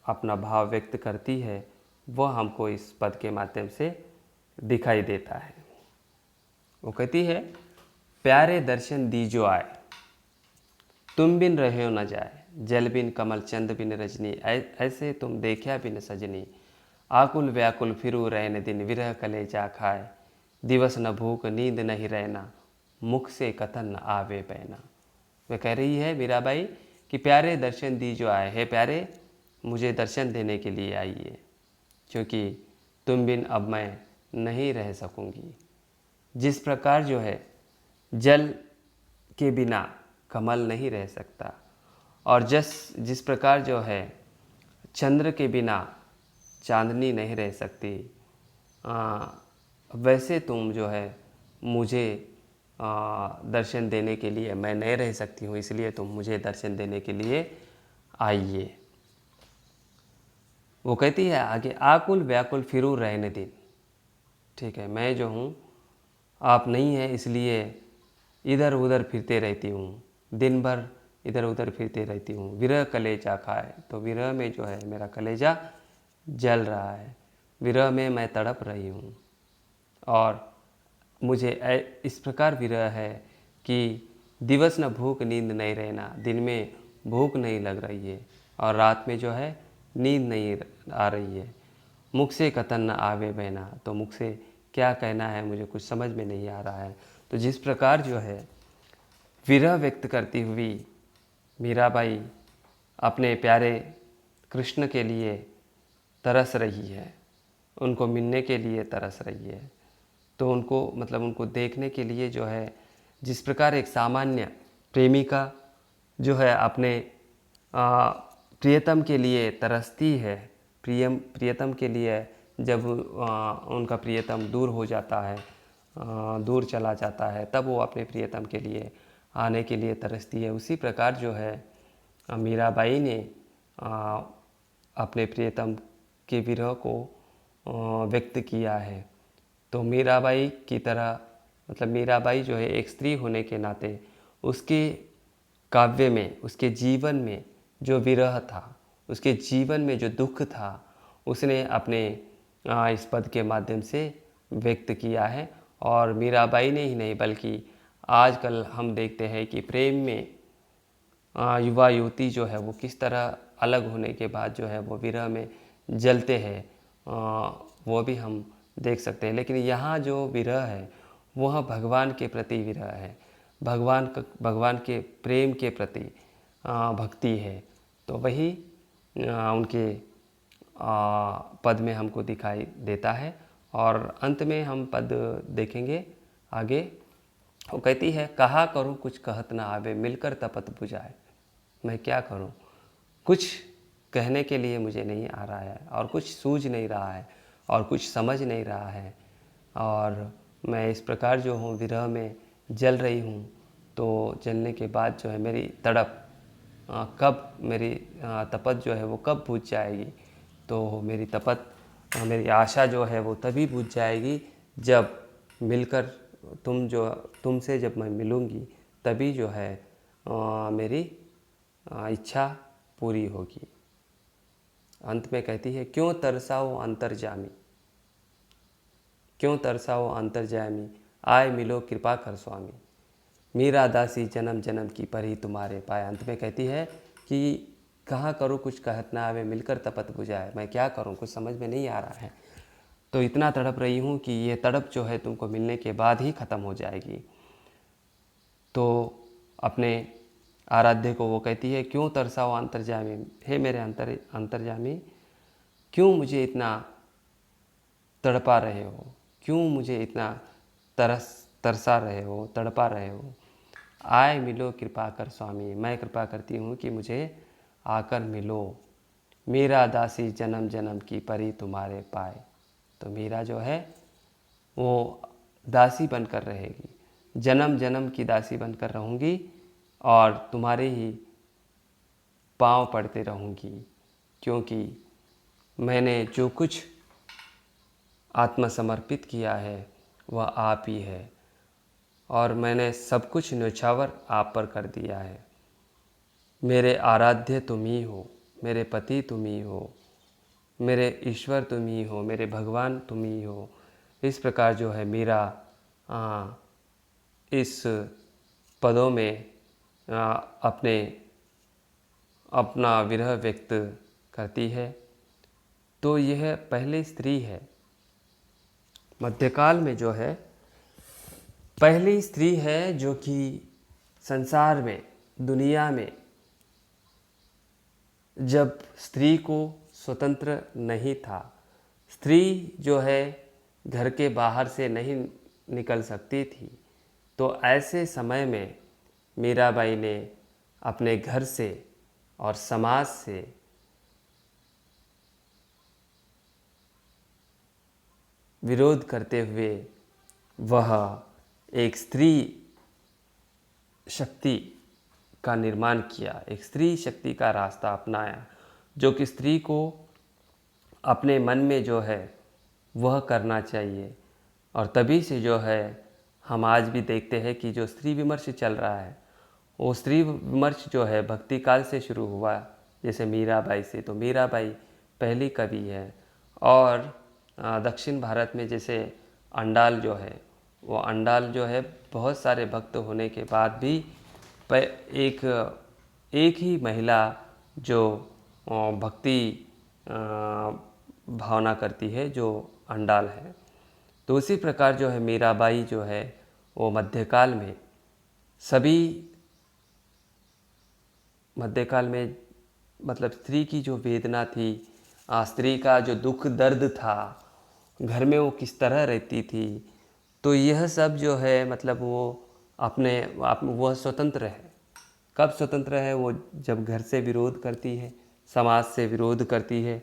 अपना भाव व्यक्त करती है, वह हमको इस पद के माध्यम से दिखाई देता है। वो कहती है, प्यारे दर्शन दीजो आए, तुम बिन रहे न जाए। जल बिन कमल चंद बिन रजनी, ऐसे तुम देखा बिन सजनी। आकुल व्याकुल फिरू रैन दिन, विरह कलेजा खाए। दिवस न भूख नींद नहीं रहना, मुख से कथन न आवे पैना। वह कह रही है मीराबाई कि प्यारे दर्शन दीजो आए, है प्यारे मुझे दर्शन देने के लिए आइए, क्योंकि तुम बिन अब मैं नहीं रह सकूंगी। जिस प्रकार जो है जल के बिना कमल नहीं रह सकता, और जिस प्रकार जो है चंद्र के बिना चांदनी नहीं रह सकती, वैसे तुम जो है मुझे दर्शन देने के लिए मैं नहीं रह सकती हूँ, इसलिए तुम मुझे दर्शन देने के लिए आइए। वो कहती है आगे, आकुल व्याकुल फिरू रहने दिन। ठीक है, मैं जो हूँ आप नहीं है, इसलिए इधर उधर फिरते रहती हूँ, दिन भर इधर उधर फिरते रहती हूँ। विरह कलेजा खाए, तो विरह में जो है मेरा कलेजा जल रहा है, विरह में मैं तड़प रही हूँ। और मुझे इस प्रकार विरह है कि दिवस न भूख नींद नहीं रहना, दिन में भूख नहीं लग रही है और रात में जो है नींद नहीं आ रही है। मुख से कथन न आवे बहना, तो मुख से क्या कहना है मुझे कुछ समझ में नहीं आ रहा है। तो जिस प्रकार जो है विरह व्यक्त करती हुई मीराबाई अपने प्यारे कृष्ण के लिए तरस रही है, उनको मिलने के लिए तरस रही है, तो उनको देखने के लिए जो है, जिस प्रकार एक सामान्य प्रेमिका जो है अपने प्रियतम के लिए तरसती है, प्रियतम के लिए जब उनका प्रियतम दूर हो जाता है, दूर चला जाता है, तब वो अपने प्रियतम के लिए आने के लिए तरसती है। उसी प्रकार जो है मीराबाई ने अपने प्रियतम के विरह को व्यक्त किया है। तो मीराबाई की तरह मीराबाई जो है एक स्त्री होने के नाते उसके काव्य में, उसके जीवन में जो विरह था, उसके जीवन में जो दुख था, उसने अपने इस पद के माध्यम से व्यक्त किया है। और मीराबाई ने ही नहीं बल्कि आजकल हम देखते हैं कि प्रेम में युवा युवती जो है वो किस तरह अलग होने के बाद जो है वो विरह में जलते हैं, वो भी हम देख सकते हैं। लेकिन यहाँ जो विरह है वह भगवान के प्रति विरह है, भगवान के प्रेम के प्रति भक्ति है। तो वही उनके पद में हमको दिखाई देता है। और अंत में हम पद देखेंगे आगे। वो कहती है, कहा करूँ कुछ कहत ना आवे, मिलकर तपत बुझाए। मैं क्या करूँ, कुछ कहने के लिए मुझे नहीं आ रहा है, और कुछ सूझ नहीं रहा है, और कुछ समझ नहीं रहा है, और मैं इस प्रकार जो हूँ विरह में जल रही हूँ। तो जलने के बाद जो है मेरी तड़प कब मेरी तपत जो है वो कब बुझ जाएगी। तो मेरी तपत मेरी आशा जो है वो तभी बुझ जाएगी जब मिलकर तुमसे जब मैं मिलूँगी, तभी जो है मेरी इच्छा पूरी होगी। अंत में कहती है, क्यों तरसाओ अंतर्जामी, क्यों तरसाओ अंतर्जामी, आए मिलो कृपा कर स्वामी, मीरा दासी जन्म जन्म की परी तुम्हारे पाए। अंत में कहती है कि कहाँ करूँ कुछ कहत ना आवे, मिलकर तपत बुझाए, मैं क्या करूँ कुछ समझ में नहीं आ रहा है। तो इतना तड़प रही हूँ कि ये तड़प जो है तुमको मिलने के बाद ही ख़त्म हो जाएगी। तो अपने आराध्य को वो कहती है, क्यों तरसाओ अंतर्जामी, हे मेरे अंतर्जामी, क्यों मुझे इतना तड़पा रहे हो, क्यों मुझे इतना तरसा रहे हो, तड़पा रहे हो। आए मिलो कृपा कर स्वामी, मैं कृपा करती हूँ कि मुझे आकर मिलो, मीरा दासी जन्म जन्म की परी तुम्हारे पाए। तो मीरा जो है वो दासी बनकर रहेगी, जन्म जन्म की दासी बनकर रहूँगी और तुम्हारे ही पाँव पड़ते रहूँगी, क्योंकि मैंने जो कुछ आत्मसमर्पित किया है वह आप ही है और मैंने सब कुछ न्यौछावर आप पर कर दिया है। मेरे आराध्य तुम ही हो, मेरे पति तुम ही हो, मेरे ईश्वर तुम ही हो, मेरे भगवान तुम ही हो। इस प्रकार जो है मीरा इस पदों में अपने अपना विरह व्यक्त करती है। तो यह पहली स्त्री है, मध्यकाल में जो है पहली स्त्री है जो कि संसार में, दुनिया में जब स्त्री को स्वतंत्र नहीं था, स्त्री जो है घर के बाहर से नहीं निकल सकती थी, तो ऐसे समय में मीराबाई ने अपने घर से और समाज से विरोध करते हुए वह एक स्त्री शक्ति का निर्माण किया, एक स्त्री शक्ति का रास्ता अपनाया, जो कि स्त्री को अपने मन में जो है वह करना चाहिए। और तभी से जो है हम आज भी देखते हैं कि जो स्त्री विमर्श चल रहा है, वो स्त्री विमर्श जो है भक्ति काल से शुरू हुआ, जैसे मीराबाई से। तो मीराबाई पहली कवि है। और दक्षिण भारत में जैसे अंडाल जो है, वो अंडाल जो है बहुत सारे भक्त होने के बाद भी एक एक ही महिला जो भक्ति भावना करती है, जो अंडाल है। तो उसी प्रकार जो है मीराबाई जो है वो मध्यकाल में सभी मध्यकाल में मतलब स्त्री की जो वेदना थी, स्त्री का जो दुख दर्द था, घर में वो किस तरह रहती थी, तो यह सब जो है मतलब वो अपने आप वह स्वतंत्र है। कब स्वतंत्र है? वो जब घर से विरोध करती है, समाज से विरोध करती है,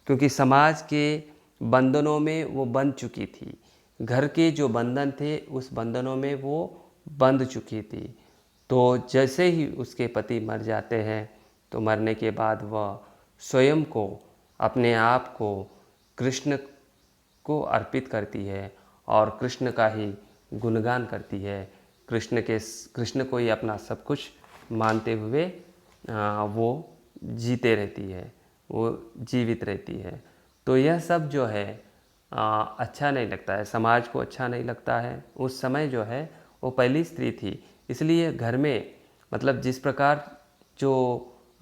क्योंकि समाज के बंधनों में वो बंध चुकी थी। घर के जो बंधन थे उस बंधनों में वो बंध चुकी थी। तो जैसे ही उसके पति मर जाते हैं, तो मरने के बाद वह स्वयं को, अपने आप को कृष्ण को अर्पित करती है और कृष्ण का ही गुणगान करती है। कृष्ण को ही अपना सब कुछ मानते हुए वो जीते रहती है, वो जीवित रहती है। तो यह सब जो है अच्छा नहीं लगता है, समाज को अच्छा नहीं लगता है। उस समय जो है वो पहली स्त्री थी, इसलिए घर में मतलब जिस प्रकार जो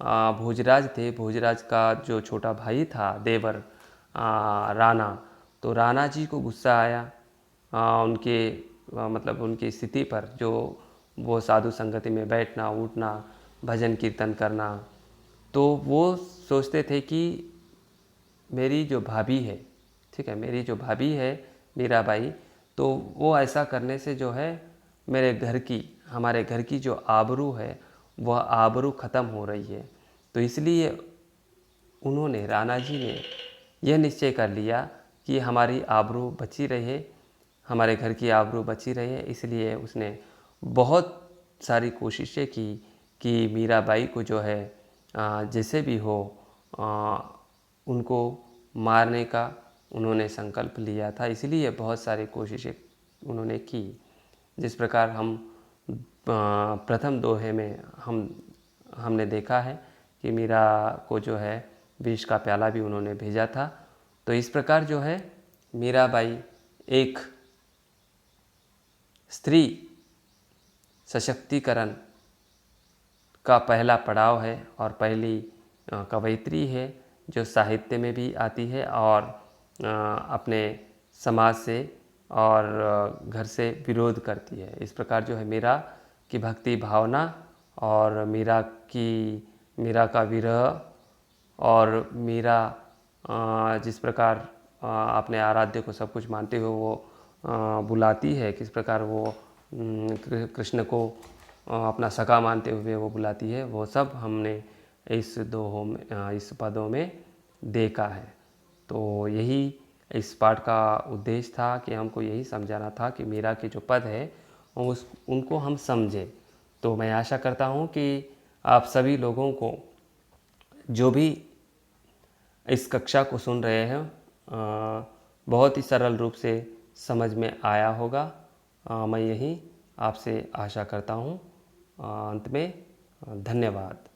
भोजराज थे, भोजराज का जो छोटा भाई था देवर राणा, तो राणा जी को गुस्सा आया उनके मतलब उनकी स्थिति पर, जो वो साधु संगति में बैठना उठना, भजन कीर्तन करना। तो वो सोचते थे कि मेरी जो भाभी है, ठीक है, मेरी जो भाभी है मीराबाई, तो वो ऐसा करने से जो है मेरे घर की, हमारे घर की जो आबरू है वह आबरू ख़त्म हो रही है। तो इसलिए उन्होंने, राणा जी ने यह निश्चय कर लिया कि हमारी आबरू बची रहे, हमारे घर की आबरू बची रहे। इसलिए उसने बहुत सारी कोशिशें की कि मीराबाई को जो है जैसे भी हो उनको मारने का उन्होंने संकल्प लिया था, इसलिए बहुत सारी कोशिशें उन्होंने की। जिस प्रकार हम प्रथम दोहे में हमने देखा है कि मीरा को जो है विष का प्याला भी उन्होंने भेजा था। तो इस प्रकार जो है मीराबाई एक स्त्री सशक्तिकरण का पहला पड़ाव है और पहली कवयित्री है जो साहित्य में भी आती है और अपने समाज से और घर से विरोध करती है। इस प्रकार जो है मीरा की भक्ति भावना और मीरा का विरह और मीरा जिस प्रकार अपने आराध्य को सब कुछ मानते हुए वो बुलाती है, किस प्रकार वो कृष्ण को अपना सखा मानते हुए वो बुलाती है, वो सब हमने इस पदों में देखा है। तो यही इस पाठ का उद्देश्य था कि हमको यही समझाना था कि मीरा के जो पद है उनको हम समझें। तो मैं आशा करता हूँ कि आप सभी लोगों को जो भी इस कक्षा को सुन रहे हैं बहुत ही सरल रूप से समझ में आया होगा। मैं यही आपसे आशा करता हूँ। अंत में धन्यवाद।